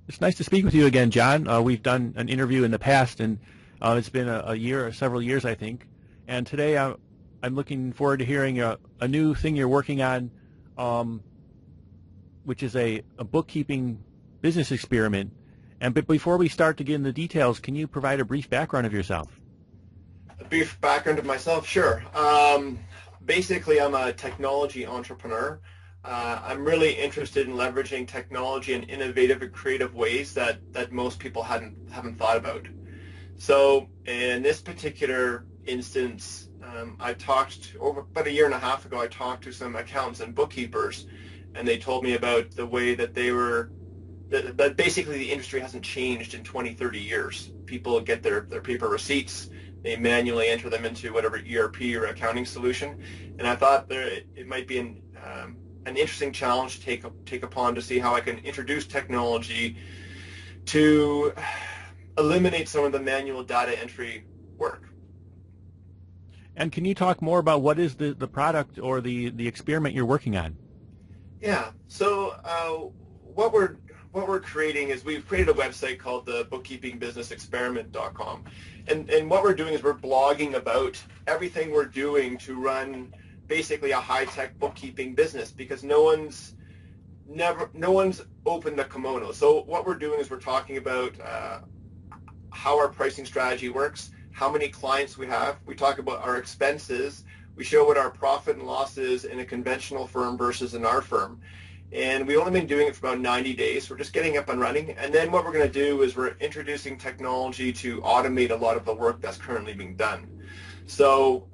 It's nice to speak with you again, John. We've done an interview in the past, and it's been a year or several years, I think. And today I'm looking forward to hearing a new thing you're working on, which is a bookkeeping business experiment. But before we start to get into the details, can you provide a brief background of yourself? A brief background of myself, sure. Basically, I'm a technology entrepreneur. I'm really interested in leveraging technology in innovative and creative ways that most people haven't thought about. So in this particular instance, I talked over about a year and a half ago. I talked to some accountants and bookkeepers, and they told me about the way that that basically the industry hasn't changed in 20, 30 years. People get their paper receipts. They manually enter them into whatever ERP or accounting solution, and I thought it might be an interesting challenge to take upon to see how I can introduce technology to eliminate some of the manual data entry work. And can you talk more about what is the product or the experiment you're working on? Yeah. So what we're creating is we've created a website called the bookkeepingbusinessexperiment.com, and what we're doing is we're blogging about everything we're doing to run basically a high-tech bookkeeping business, because no one's opened a kimono. So what we're doing is we're talking about how our pricing strategy works, how many clients we have. We talk about our expenses. We show what our profit and loss is in a conventional firm versus in our firm. And we've only been doing it for about 90 days. We're just getting up and running. And then what we're going to do is we're introducing technology to automate a lot of the work that's currently being done. So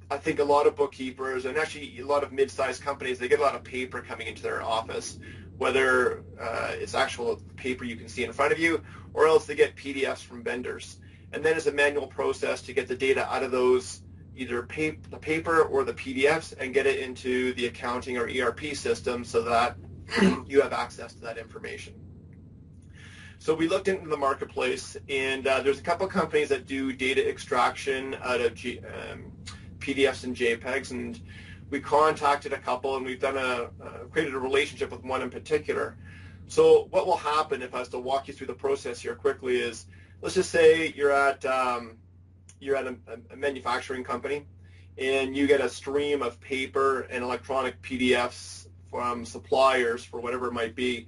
I think a lot of bookkeepers, and actually a lot of mid-sized companies, they get a lot of paper coming into their office, whether it's actual paper you can see in front of you, or else they get PDFs from vendors. And then it's a manual process to get the data out of those, either the paper or the PDFs, and get it into the accounting or ERP system so that you have access to that information. So we looked into the marketplace, and there's a couple of companies that do data extraction out of PDFs and JPEGs, and we contacted a couple, and we've done created a relationship with one in particular. So what will happen, if I was to walk you through the process here quickly, is let's just say you're at a manufacturing company, and you get a stream of paper and electronic PDFs from suppliers for whatever it might be.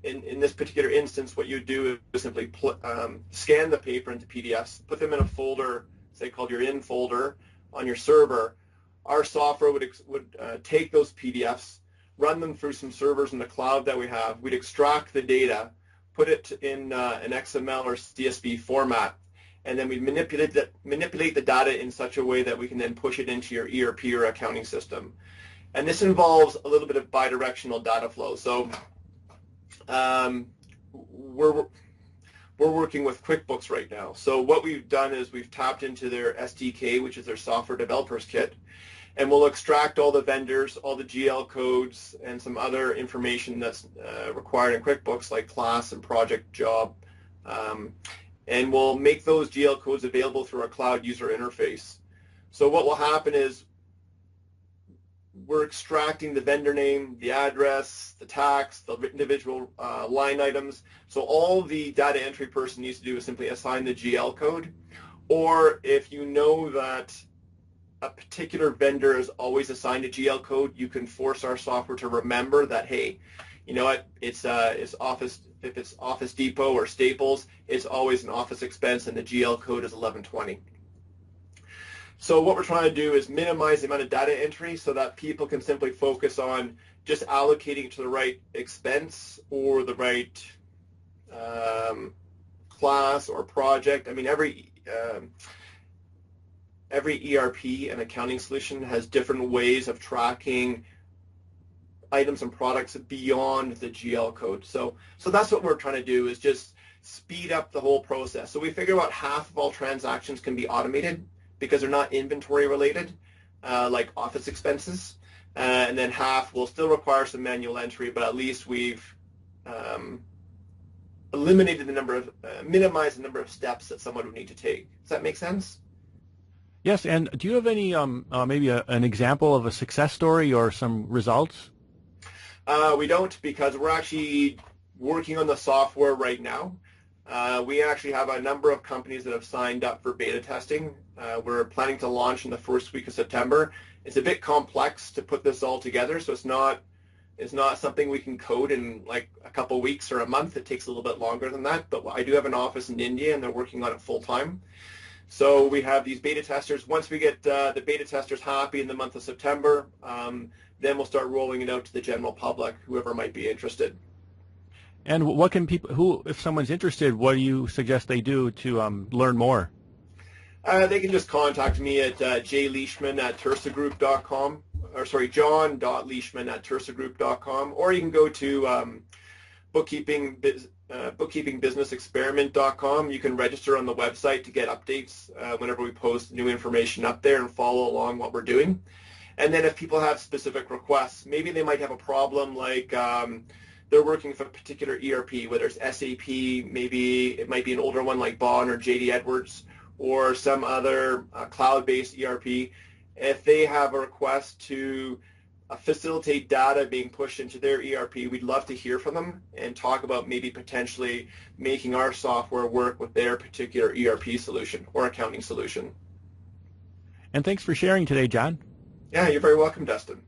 In this particular instance, what you do is simply scan the paper into PDFs, put them in a folder, say called your in folder on your server. Our software would take those PDFs, run them through some servers in the cloud that we have. We'd extract the data, put it in an XML or CSV format, and then we manipulate the data in such a way that we can then push it into your ERP or accounting system. And this involves a little bit of bidirectional data flow. So we're working with QuickBooks right now. So what we've done is we've tapped into their SDK, which is their software developers kit, and we'll extract all the vendors, all the GL codes, and some other information that's required in QuickBooks, like class and project job. And we'll make those GL codes available through our cloud user interface. So what will happen is we're extracting the vendor name, the address, the tax, the individual line items. So all the data entry person needs to do is simply assign the GL code. Or if you know that a particular vendor is always assigned a GL code, you can force our software to remember that, hey, you know what, it's Office. If it's Office Depot or Staples, it's always an office expense, and the GL code is 1120. So what we're trying to do is minimize the amount of data entry so that people can simply focus on just allocating it to the right expense or the right class or project. I mean, every ERP and accounting solution has different ways of tracking items and products beyond the GL code. So that's what we're trying to do, is just speed up the whole process. So we figure about half of all transactions can be automated because they're not inventory related, like office expenses. And then half will still require some manual entry, but at least we've eliminated the number of, minimized the number of steps that someone would need to take. Does that make sense? Yes, and do you have any maybe an example of a success story or some results? We don't, because we're actually working on the software right now. We actually have a number of companies that have signed up for beta testing. We're planning to launch in the first week of September. It's a bit complex to put this all together, so it's not something we can code in like a couple weeks or a month. It takes a little bit longer than that, but I do have an office in India, and they're working on it full time. So we have these beta testers. Once we get the beta testers happy in the month of September, then we'll start rolling it out to the general public, whoever might be interested. And what can people, if someone's interested, what do you suggest they do to learn more? They can just contact me at jleishman@tersagroup.com, or sorry, john.leishman@tersagroup.com, or you can go to bookkeepingbusinessexperiment.com. You can register on the website to get updates whenever we post new information up there and follow along what we're doing. And then if people have specific requests, maybe they might have a problem like they're working with a particular ERP, whether it's SAP, maybe it might be an older one like Bond or JD Edwards, or some other cloud-based ERP. If they have a request to facilitate data being pushed into their ERP, we'd love to hear from them and talk about maybe potentially making our software work with their particular ERP solution or accounting solution. And thanks for sharing today, John. Yeah, you're very welcome, Dustin.